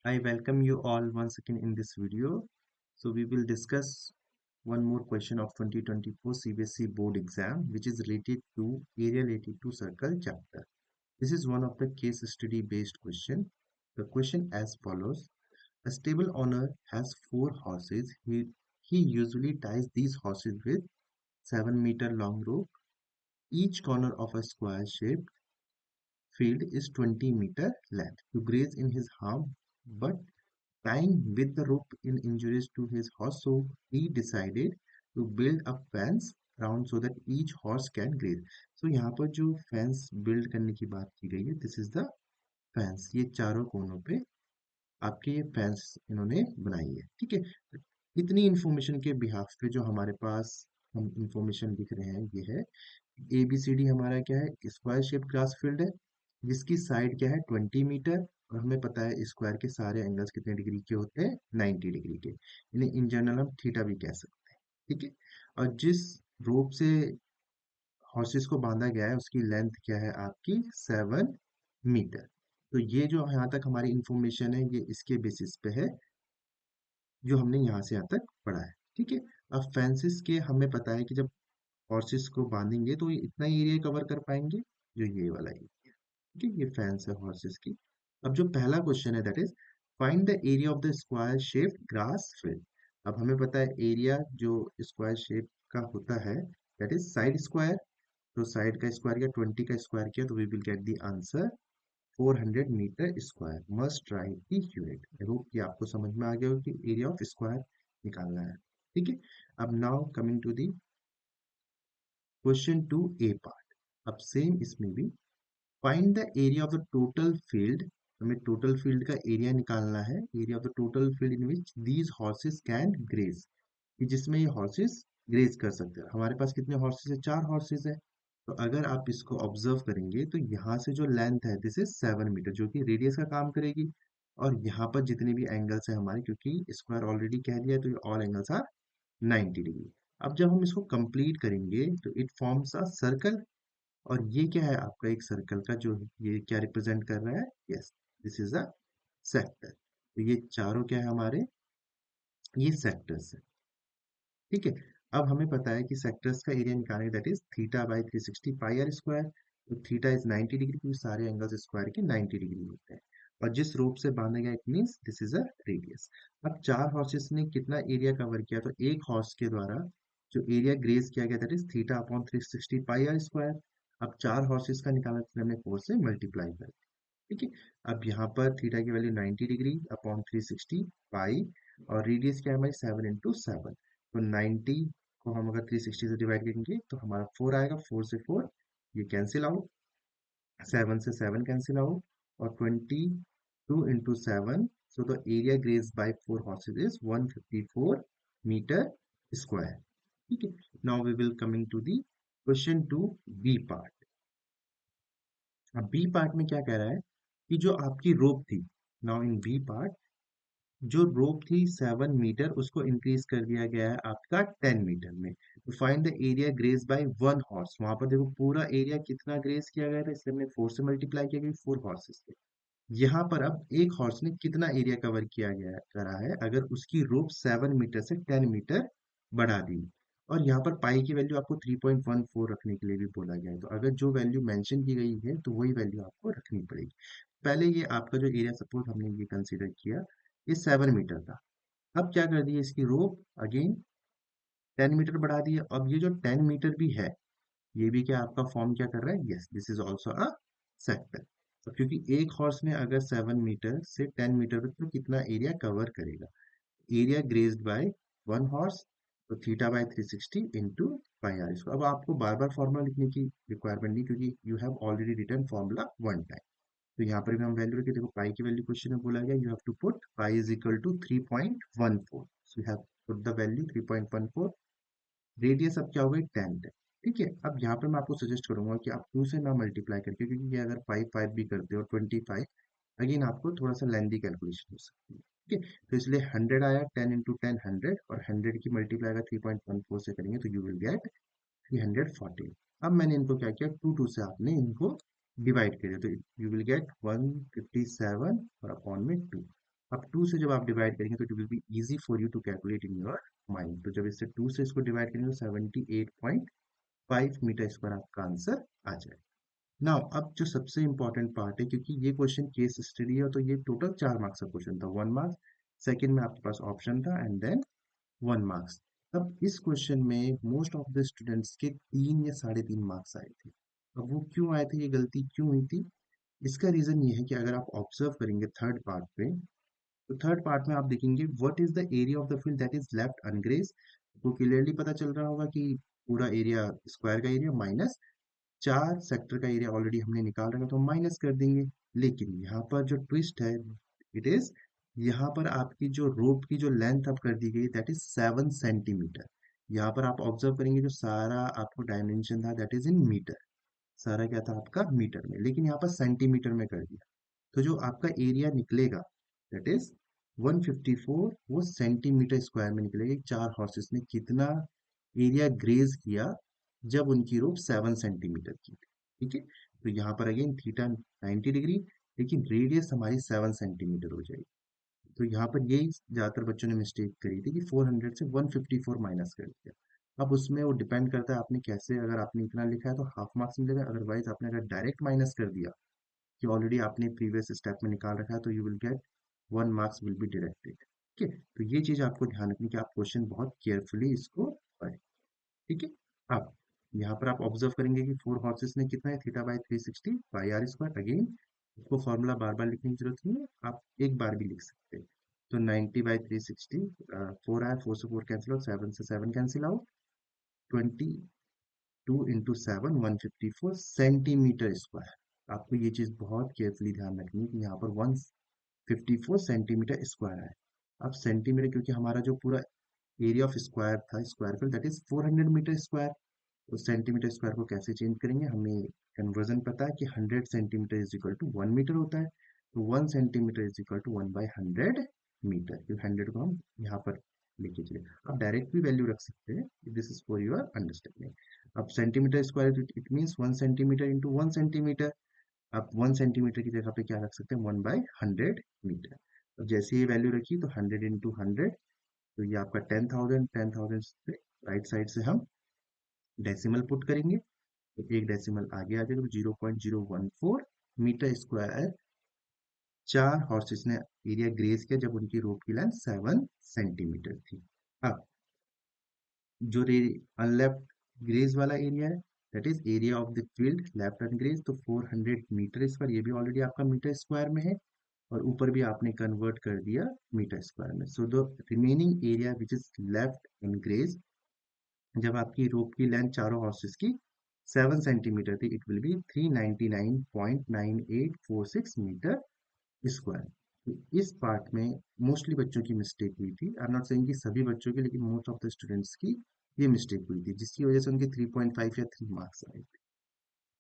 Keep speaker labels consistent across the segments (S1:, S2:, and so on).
S1: I welcome you all once again in this video. So we will discuss one more question of 2024 CBSE board exam which is related to area related to circle chapter. This is one of the case study based question. The question as follows. A stable owner has 4 horses. He usually ties these horses with 7-meter long rope. Each corner of a square shaped field is 20-meter length to graze in his farm, but tying with the rope in injuries to his horse, so he decided to build a fence around so that each horse can graze. So यहाँ पर जो fence build करने की बात की गई है, this is the fence. ये चारों कोनों पे आपके ये फेंस इन्होंने बनाई है, ठीक है। इतनी इंफॉर्मेशन के बिहाफ पे जो हमारे पास हम इंफॉर्मेशन लिख रहे हैं ये है ए बी सी डी। हमारा क्या है, स्क्वायर शेप ग्रास फील्ड है जिसकी साइड क्या है 20 मीटर, और हमें पता है स्क्वायर के सारे एंगल्स कितने डिग्री के होते हैं, 90 डिग्री के। इन्हें इन जनरल हम थीटा भी कह सकते हैं, ठीक है। और जिस रोप से हॉर्सेस को बांधा गया है उसकी लेंथ क्या है आपकी 7 मीटर। तो ये जो यहाँ तक हमारी इंफॉर्मेशन है ये इसके बेसिस पे है जो हमने यहाँ से यहाँ तक पढ़ा है, ठीक है। अब फेंसिस के हमें पता है कि जब हॉर्सेस को बांधेंगे तो ये इतना ही एरिया कवर कर पाएंगे जो ये वाला एरिया, ठीक है। ये फैंस है हॉर्सेस की। अब जो पहला क्वेश्चन है that is find the area of the square shape grass field. अब हमें पता है एरिया जो स्क्वायर शेप का होता है दैट इज साइड स्क्वायर। तो साइड का स्क्वायर किया, 20 का स्क्वायर किया, तो we will get the answer 400 metre square. Must write the unit. I hope कि आपको समझ में आ गया हो कि एरिया ऑफ स्क्वायर निकालना है, ठीक है। अब now coming to the question two A part. अब सेम इसमें भी find the area of the total field. हमें टोटल फील्ड का एरिया निकालना है, area of the total field in which these horses can graze, कि जिसमें ये हॉर्सेस ग्रेज कर सकते हैं। हमारे पास कितने हॉर्सेस है, 4 हॉर्सेस है। तो अगर आप इसको ऑब्जर्व करेंगे तो यहाँ से जो लेंथ है दिस इज 7 मीटर जो कि रेडियस का काम करेगी। और यहाँ पर जितने भी एंगल्स है हमारे, क्योंकि स्क्वायर ऑलरेडी कह दिया है, तो ये ऑल एंगल्स आर 90 डिग्री। अब जब हम इसको कंप्लीट करेंगे तो इट फॉर्म्स अ सर्कल। और ये क्या है आपका एक सर्कल का जो ये क्या रिप्रेजेंट कर रहा है, yes this is a sector. तो ये चारों क्या है हमारे, ये सेक्टर्स है, ठीक है। अब हमें पता है कि सेक्टर्स का एरिया निकालने that is theta by 360 pi r square. तो थीटा इज 90 डिग्री क्योंकि सारे एंगल्स स्क्वायर के 90 डिग्री होते हैं। और जिस रोप से बांधा गया it means this is a radius. अब 4 हॉर्सेस ने कितना एरिया कवर किया, तो एक हॉर्स के द्वारा जो एरिया ग्रेज किया गया that is theta upon 360 pi r square. अब 4 हॉर्सेस का निकाला तो हमने 4 से मल्टीप्लाई कर, ठीक है। अब यहाँ पर थीटा की वैल्यू 90 डिग्री अपॉन 360 पाई, और रेडियस क्या है हमारी 7 into 7। तो 90 को हम अगर 360 से डिवाइड करेंगे तो हमारा 4 आएगा, 4 से 4 ये कैंसिल आउट, 7 से 7 कैंसिल आउट, और 22 into 7। So the area graze by 4 horses is 154 metre square, ठीक है। Now we will coming to the question two B part. अब बी पार्ट में क्या कह रहा है कि जो आपकी रोप थी, नाउ इन बी पार्ट जो रोप थी 7 मीटर उसको इंक्रीज कर दिया गया है आपका 10 मीटर में। तो find the area graze by 1 horse. वहां पर देखो पूरा एरिया कितना ग्रेज किया गया था, इसलिए हमने 4 से मल्टीप्लाई किया गया 4 हॉर्सेस से। यहाँ पर अब एक हॉर्स ने कितना एरिया कवर किया गया करा है अगर उसकी रोप 7 मीटर से 10 मीटर बढ़ा दी। और यहाँ पर पाई की वैल्यू आपको 3.14 रखने के लिए भी बोला गया है। तो अगर जो वैल्यू मेंशन की गई है तो वही वैल्यू आपको रखनी पड़ेगी। पहले ये आपका जो एरिया सपोज हमने ये कंसीडर किया, ये 7 मीटर था। अब क्या कर दिया, इसकी रोप अगेन 10 मीटर बढ़ा दिया। अब ये जो 10 मीटर भी है ये भी क्या आपका फॉर्म क्या कर रहा है, yes this is also a sector. तो क्योंकि एक हॉर्स ने अगर 7 मीटर से 10 मीटर तक तो कितना एरिया कवर करेगा, एरिया ग्रेज्ड बाय 1 हॉर्स, तो theta by 360 into pi r. इसको अब आपको बार बार फॉर्मूला लिखने की रिक्वायरमेंट नहीं क्योंकि you have already return formula 1 time. तो यहाँ पर भी हम वैल्यू रखें, देखो पाई की वैल्यू क्वेश्चन में बोला गया you have to put pi is equal to 3.14। So you have put the value 3.14। Radius अब क्या हो गई 10 है, ठीक है। अब यहाँ पे मैं आपको सजेस्ट करूंगा कि आप 2 से ना मल्टीप्लाई करके, क्योंकि ये अगर 5 5 भी करते हो और 25 अगेन आपको थोड़ा सा लेंदी कैलकुलेशन हो सकती है, ठीक है। तो इसलिए 100 आया, 10 into 10 100, और 100 की मल्टीप्लाई अगर 3.14 से करेंगे तो यू विल गेट 340। अब मैंने इनको क्या किया, 2 से आपने इनको डिवाइड कर दिया, तो यू विल गेट 157 और अपॉन में 2। अब 2 से जब आप डिवाइड करेंगे तो it will be easy for you to calculate in your mind. तो जब इससे 2 से इसको डिवाइड करेंगे तो 78.5 मीटर स्क्वायर आपका आंसर आ जाएगा। नाउ अब जो सबसे इंपॉर्टेंट पार्ट है, क्योंकि ये क्वेश्चन केस स्टडी है तो ये टोटल 4 मार्क्स का क्वेश्चन था, 1 मार्क्स, सेकंड में आपके पास ऑप्शन था एंड देन 1 मार्क्स। अब इस क्वेश्चन में मोस्ट ऑफ द स्टूडेंट्स के 3 या 3.5 मार्क्स आए थे। अब वो क्यों आए थे, ये गलती क्यों हुई थी? इसका रीजन ये है कि अगर आप ऑब्जर्व करेंगे थर्ड पार्ट पे, तो थर्ड पार्ट में आप देखेंगे what is the area of the field that is left ungrazed. तो क्लियरली पता चल रहा होगा कि पूरा एरिया, स्क्वायर का एरिया माइनस 4 सेक्टर का एरिया ऑलरेडी हमने निकाल रखा तो हम माइनस कर देंगे। लेकिन यहाँ पर जो ट्विस्ट है, इट इज यहाँ पर आपकी जो रोप की जो लेंथ अब कर दी गई दैट इज 7 सेंटीमीटर। यहाँ पर आप ऑब्जर्व करेंगे जो सारा आपको डायमेंशन था दैट इज इन मीटर, सारा क्या था आपका मीटर में, लेकिन यहाँ पर सेंटीमीटर में कर दिया। तो जो आपका एरिया निकलेगा दैट इज 154, वो सेंटीमीटर स्क्वायर में निकलेगा। 4 हॉर्सेस ने कितना एरिया ग्रेज किया जब उनकी रोप 7 सेंटीमीटर की थी। ठीक है, तो यहाँ पर अगेन थीटा 90 डिग्री, लेकिन रेडियस हमारी 7 सेंटीमीटर हो जाएगी। तो यहाँ पर यही ज्यादातर बच्चों ने मिस्टेक करी थी कि 400 से 154 माइनस कर दिया। अब उसमें वो डिपेंड करता है आपने कैसे, अगर आपने इतना लिखा है तो हाफ मार्क्स मिलेगा, अदरवाइज आपने अगर डायरेक्ट माइनस कर दिया कि ऑलरेडी आपने प्रीवियस स्टेप में निकाल रखा है तो you will get 1 marks will be deducted. ठीक है, तो ये चीज आपको ध्यान रखनी कि आप क्वेश्चन बहुत केयरफुली इसको पढ़ें। ठीक है, अब यहाँ पर आप ऑब्जर्व करेंगे कि 4 हॉर्सेस ने कितना है, theta by 360 by r square. Again इसको फॉर्मूला बार बार लिखने की जरूरत नहीं है, आप एक बार भी लिख सकते हैं। तो 90/360, 4 आया, 4 से 4 कैंसिल आउट, 7 से 7 cancel out, 22 into 7, 154 centimetre square. आपको ये चीज बहुत केयरफुली ध्यान रखनी है कि यहाँ पर 154 सेंटीमीटर स्क्वायर है। अब सेंटीमीटर, क्योंकि हमारा जो पूरा एरिया ऑफ स्क्वायर था, square field that is 400 metre square, तो सेंटीमीटर स्क्वायर को कैसे चेंज करेंगे, हमें कन्वर्जन पता है कि 100 centimetre is equal to 1 metre होता है। तो 1 centimetre is equal to 1/100 metre, क्योंकि 100 को हम यहाँ पर लेके चले। आप डायरेक्ट भी वैल्यू रख सकते हैं, this is for your understanding. अब centimetre square it means 1 centimetre into 1 centimetre. आप 1 सेंटीमीटर की जगह पे क्या रख सकते हैं, 1/100 मीटर। अब जैसे ये वैल्यू रखी तो 100 into 100, तो ये आपका 10,000, 10,000 से राइट साइड से हम डेसिमल पुट करेंगे तो एक डेसिमल आगे आ जाएगा, तो 0.014 मीटर स्क्वायर 4 हॉर्सेस ने एरिया ग्रेज किया जब उनकी रोप की लेंथ 7 सेंटीमीटर थी। अब जो अनलेफ्ट ग्रेज वाला एरिया है that is area of the field left ungrazed, तो 400 मीटर स्क्वायर, ये भी ऑलरेडी आपका मीटर स्क्वायर में है, और ऊपर भी आपने कन्वर्ट कर दिया मीटर स्क्वायर में। So the remaining area which is left ungrazed, जब आपकी रोप की लेंथ चारों हॉर्सेस की 7 सेंटीमीटर थी, it will be 399.9846 metre square. तो इस पार्ट में मोस्टली बच्चों की मिस्टेक हुई थी, आई एम नॉट सेइंग कि सभी बच्चों की, लेकिन मोस्ट ऑफ द स्टूडेंट्स की ये मिस्टेक हुई थी, जिसकी वजह से उनके 3.5 या 3 मार्क्स आए थे।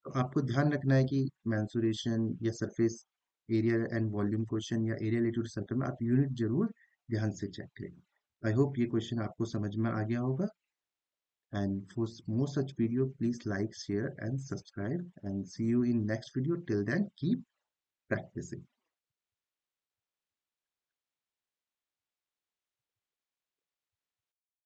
S1: तो आपको ध्यान रखना है कि मैंसुरेशन या surface area and volume question या एरिया रिलेटेड सर्कल में आप यूनिट जरूर ध्यान से चेक करें। आई होप ये क्वेश्चन आपको समझ में आ गया होगा। And for more such video, please like, share, and subscribe. And see you in next video. Till then, keep practicing.